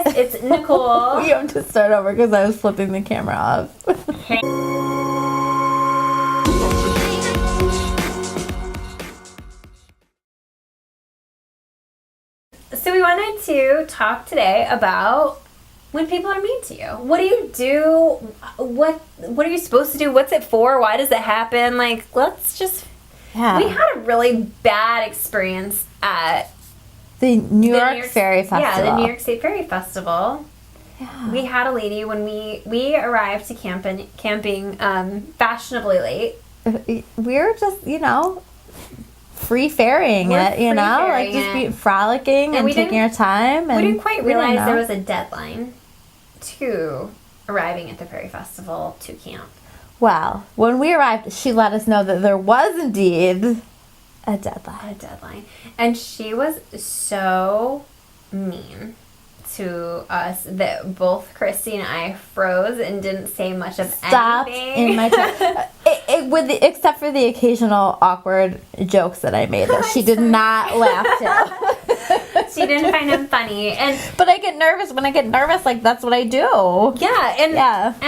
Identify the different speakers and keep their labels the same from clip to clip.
Speaker 1: guys, it's Nichole.
Speaker 2: We have to start over because I was flipping the camera off.
Speaker 1: So we wanted to talk today about when people are mean to you. What do you do? What are you supposed to do? What's it for? Why does it happen? Like, let's just... Yeah. We had a really bad experience at
Speaker 2: the New York Fairy Festival.
Speaker 1: Yeah, the New York State Fairy Festival. Yeah. We had a lady when we arrived to camping fashionably late.
Speaker 2: We were just, free ferrying it, like just frolicking and taking our time. And
Speaker 1: we didn't quite realize there was a deadline to arriving at the Fairy Festival to camp.
Speaker 2: Well, when we arrived, she let us know that there was indeed a deadline. And she was so mean to us that both Christy and I froze and didn't say much of anything. In my time. Except for the occasional awkward jokes that I made that she did not laugh to.
Speaker 1: She didn't find them funny.
Speaker 2: But I get nervous. When I get nervous, like, that's what I do.
Speaker 1: Yeah, and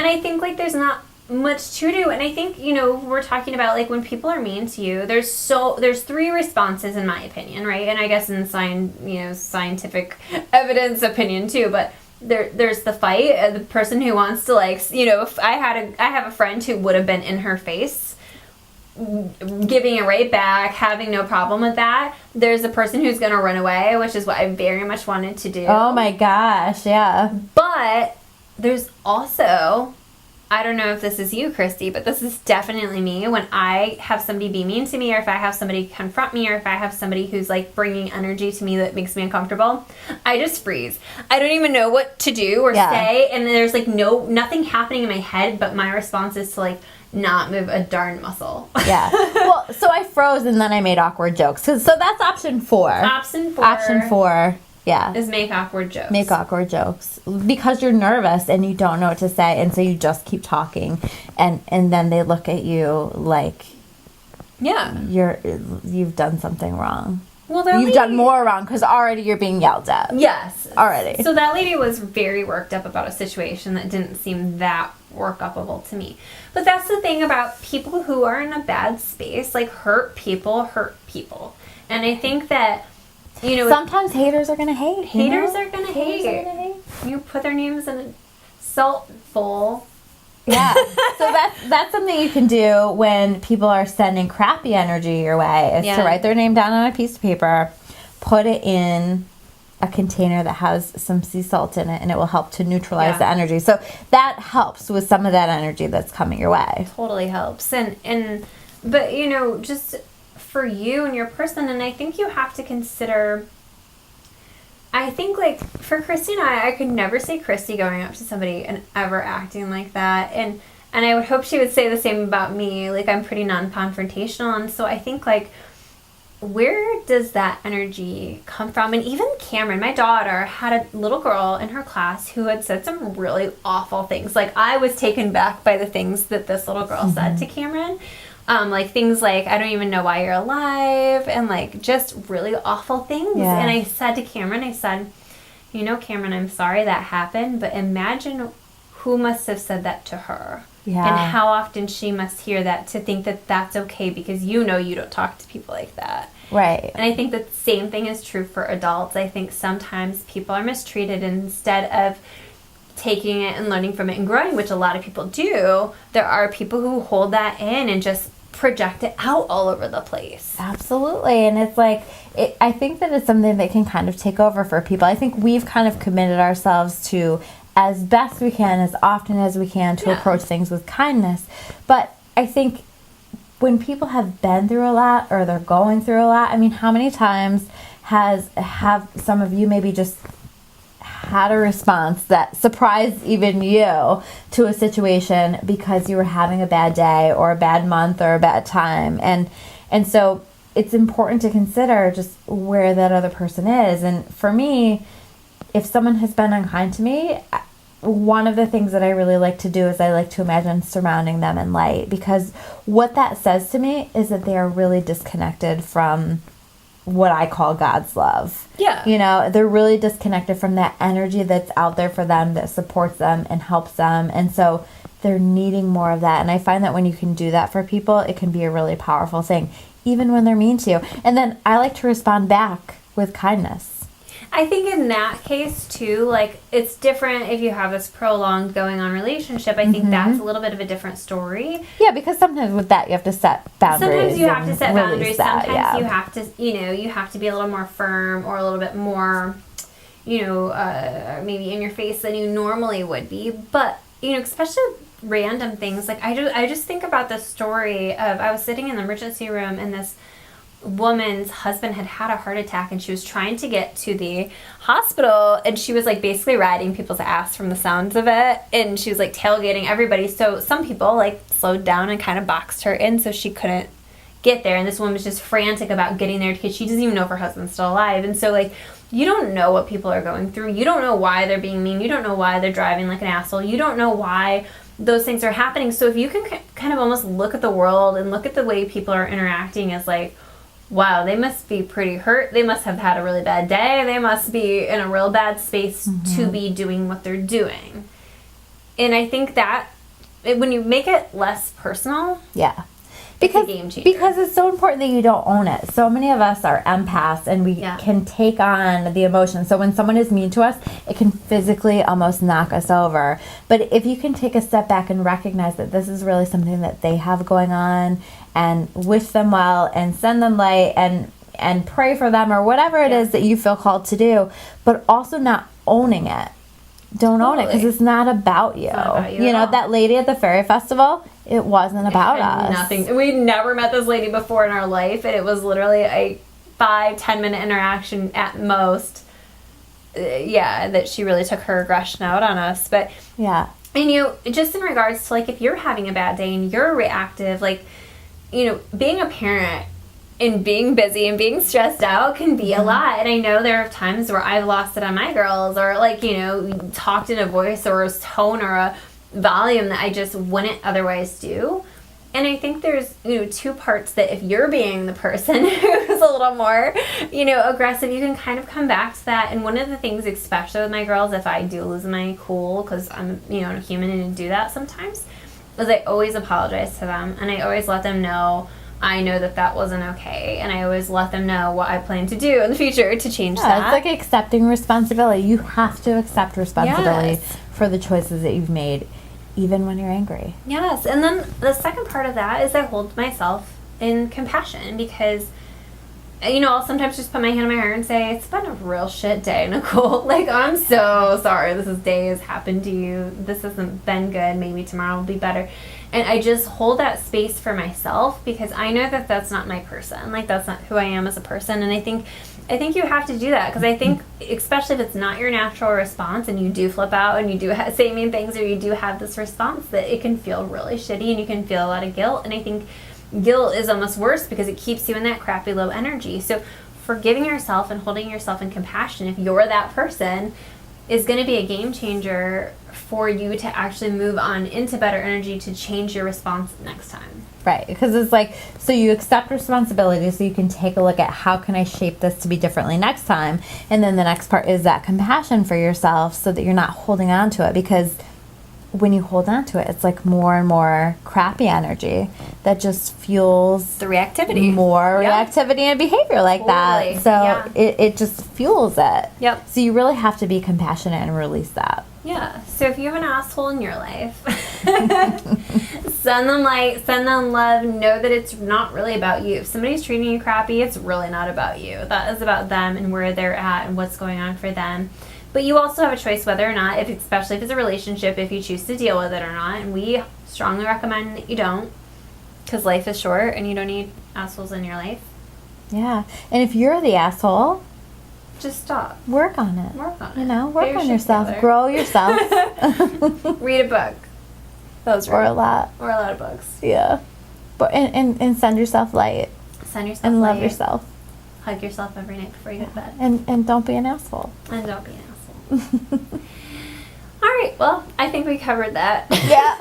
Speaker 1: I think, like, there's not much to do, and I think, we're talking about, like, when people are mean to you, there's three responses, in my opinion, right? And I guess in scientific evidence opinion too, but there's the fight, the person who wants to, like, if I have a friend who would have been in her face, giving it right back, having no problem with that. There's a person who's going to run away, which is what I very much wanted to do.
Speaker 2: Oh my gosh, yeah.
Speaker 1: But there's also... I don't know if this is you, Christy, but this is definitely me. When I have somebody be mean to me, or if I have somebody confront me, or if I have somebody who's, like, bringing energy to me that makes me uncomfortable, I just freeze. I don't even know what to do or say, and there's, like, nothing happening in my head, but my response is to, like, not move a darn muscle.
Speaker 2: Yeah. Well, so I froze and then I made awkward jokes. So that's option 4.
Speaker 1: Option
Speaker 2: 4. Yeah.
Speaker 1: Is make awkward jokes.
Speaker 2: Make awkward jokes. Because you're nervous and you don't know what to say, and so you just keep talking, and then they look at you like you've done something wrong. Well, you've done more wrong because already you're being yelled at.
Speaker 1: Yes.
Speaker 2: Already.
Speaker 1: So that lady was very worked up about a situation that didn't seem that work-upable to me. But that's the thing about people who are in a bad space, like, hurt people. And I think that,
Speaker 2: sometimes haters are going to hate.
Speaker 1: Haters are going to hate. You put their names in a salt bowl.
Speaker 2: Yeah. So that's something you can do when people are sending crappy energy your way, is to write their name down on a piece of paper, put it in a container that has some sea salt in it, and it will help to neutralize the energy. So that helps with some of that energy that's coming your way.
Speaker 1: Totally helps. But just for you and your person, and I think you have to consider, I think, like, for Christy and I could never see Christy going up to somebody and ever acting like that, and I would hope she would say the same about me. Like, I'm pretty non-confrontational, and so I think, like, where does that energy come from? And even Cameron, my daughter, had a little girl in her class who had said some really awful things. Like, I was taken back by the things that this little girl said to Cameron. Like, things like, I don't even know why you're alive, and, like, just really awful things. Yeah. And I said to Cameron, Cameron, I'm sorry that happened, but imagine who must have said that to her. Yeah. And how often she must hear that to think that that's okay, because you don't talk to people like that.
Speaker 2: Right.
Speaker 1: And I think the same thing is true for adults. I think sometimes people are mistreated, and instead of taking it and learning from it and growing, which a lot of people do, there are people who hold that in and just project it out all over the place.
Speaker 2: Absolutely. And it's like, I think that it's something that can kind of take over for people. I think we've kind of committed ourselves to, as best we can, as often as we can, to approach things with kindness. But I think when people have been through a lot, or they're going through a lot, I mean, how many times have some of you maybe just had a response that surprised even you to a situation because you were having a bad day or a bad month or a bad time, and so it's important to consider just where that other person is. And for me, if someone has been unkind to me, one of the things that I really like to do is I like to imagine surrounding them in light, because what that says to me is that they are really disconnected from what I call God's love.
Speaker 1: Yeah.
Speaker 2: You know, they're really disconnected from that energy that's out there for them, that supports them and helps them. And so they're needing more of that. And I find that when you can do that for people, it can be a really powerful thing, even when they're mean to you. And then I like to respond back with kindness.
Speaker 1: I think in that case too, like, it's different if you have this prolonged going on relationship. I think that's a little bit of a different story.
Speaker 2: Yeah, because sometimes with that you have to set boundaries.
Speaker 1: Sometimes you have to set boundaries.
Speaker 2: That,
Speaker 1: Sometimes you have to, you have to be a little more firm or a little bit more, maybe in your face than you normally would be. But, especially random things. Like, I just think about the story of, I was sitting in the emergency room and this woman's husband had a heart attack, and she was trying to get to the hospital, and she was like basically riding people's ass from the sounds of it, and she was like tailgating everybody. So some people like slowed down and kind of boxed her in so she couldn't get there, and this woman was just frantic about getting there because she doesn't even know if her husband's still alive. And so, like, you don't know what people are going through. You don't know why they're being mean. You don't know why they're driving like an asshole. You don't know why those things are happening. So if you can kind of almost look at the world and look at the way people are interacting as like, wow, they must be pretty hurt. They must have had a really bad day. They must be in a real bad space to be doing what they're doing. And I think that when you make it less personal,
Speaker 2: because
Speaker 1: it's a game changer.
Speaker 2: Because it's so important that you don't own it. So many of us are empaths, and we can take on the emotion. So when someone is mean to us, it can physically almost knock us over. But if you can take a step back and recognize that this is really something that they have going on, and wish them well and send them light and pray for them or whatever it is that you feel called to do, but also not owning it. Don't own it, because it's not about you. You know, that lady at the fairy festival, it wasn't about us.
Speaker 1: Nothing. We never met this lady before in our life, and it was literally a 5-10 minute interaction at most. That she really took her aggression out on us. But and just in regards to, like, if you're having a bad day and you're reactive, like, being a parent and being busy and being stressed out can be a lot. And I know there are times where I've lost it on my girls, or like, talked in a voice or a tone or a volume that I just wouldn't otherwise do. And I think there's, two parts that if you're being the person who's a little more, aggressive, you can kind of come back to that. And one of the things, especially with my girls, if I do lose my cool, because I'm, a human and do that sometimes, is I always apologize to them, and I always let them know I know that wasn't okay, and I always let them know what I plan to do in the future to change that.
Speaker 2: It's like accepting responsibility. You have to accept responsibility for the choices that you've made, even when you're angry.
Speaker 1: Yes, and then the second part of that is I hold myself in compassion, because I'll sometimes just put my hand on my heart and say, it's been a real shit day, Nichole. Like, I'm so sorry this day has happened to you. This hasn't been good. Maybe tomorrow will be better. And I just hold that space for myself, because I know that that's not my person. Like, that's not who I am as a person. And I think you have to do that, because I think, especially if it's not your natural response and you do flip out and you do say mean things, or you do have this response, that it can feel really shitty and you can feel a lot of guilt. And I think guilt is almost worse, because it keeps you in that crappy low energy. So forgiving yourself and holding yourself in compassion, if you're that person, is going to be a game changer for you to actually move on into better energy to change your response next time.
Speaker 2: Right, because it's like, so you accept responsibility so you can take a look at how can I shape this to be differently next time. And then the next part is that compassion for yourself, so that you're not holding on to it, because when you hold on to it, it's like more and more crappy energy that just fuels
Speaker 1: the reactivity.
Speaker 2: More reactivity and behavior like that. So it just fuels it.
Speaker 1: Yep.
Speaker 2: So you really have to be compassionate and release that.
Speaker 1: Yeah. So if you have an asshole in your life, send them light, send them love. Know that it's not really about you. If somebody's treating you crappy, it's really not about you. That is about them and where they're at and what's going on for them. But you also have a choice whether or not, especially if it's a relationship, if you choose to deal with it or not. And we strongly recommend that you don't, because life is short and you don't need assholes in your life.
Speaker 2: Yeah. And if you're the asshole,
Speaker 1: just stop.
Speaker 2: Work on it.
Speaker 1: Work on it.
Speaker 2: Work on yourself. Together. Grow yourself.
Speaker 1: Read a book.
Speaker 2: Or a lot.
Speaker 1: Or a lot of books.
Speaker 2: Yeah. But and send yourself light.
Speaker 1: Send yourself
Speaker 2: and
Speaker 1: light.
Speaker 2: love yourself.
Speaker 1: Hug yourself every night before you go to bed.
Speaker 2: And don't be an asshole.
Speaker 1: And don't be an asshole. All right. Well, I think we covered that.
Speaker 2: Yeah.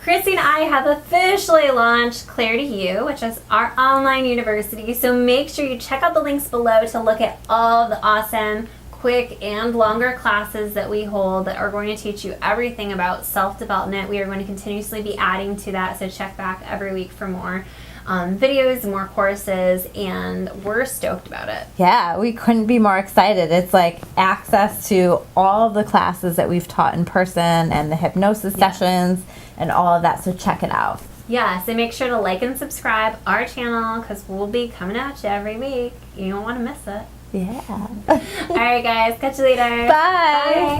Speaker 1: Christy and I have officially launched Claire to You, which is our online university. So make sure you check out the links below to look at all the awesome, quick, and longer classes that we hold that are going to teach you everything about self-development. We are going to continuously be adding to that, so check back every week for more videos, more courses, and we're stoked about it.
Speaker 2: Yeah, we couldn't be more excited. It's like access to all of the classes that we've taught in person and the hypnosis sessions and all of that, so check it out.
Speaker 1: Yeah, so make sure to like and subscribe our channel because we'll be coming at you every week. You don't want to miss it.
Speaker 2: Yeah.
Speaker 1: All right, guys. Catch you later.
Speaker 2: Bye.
Speaker 1: Bye.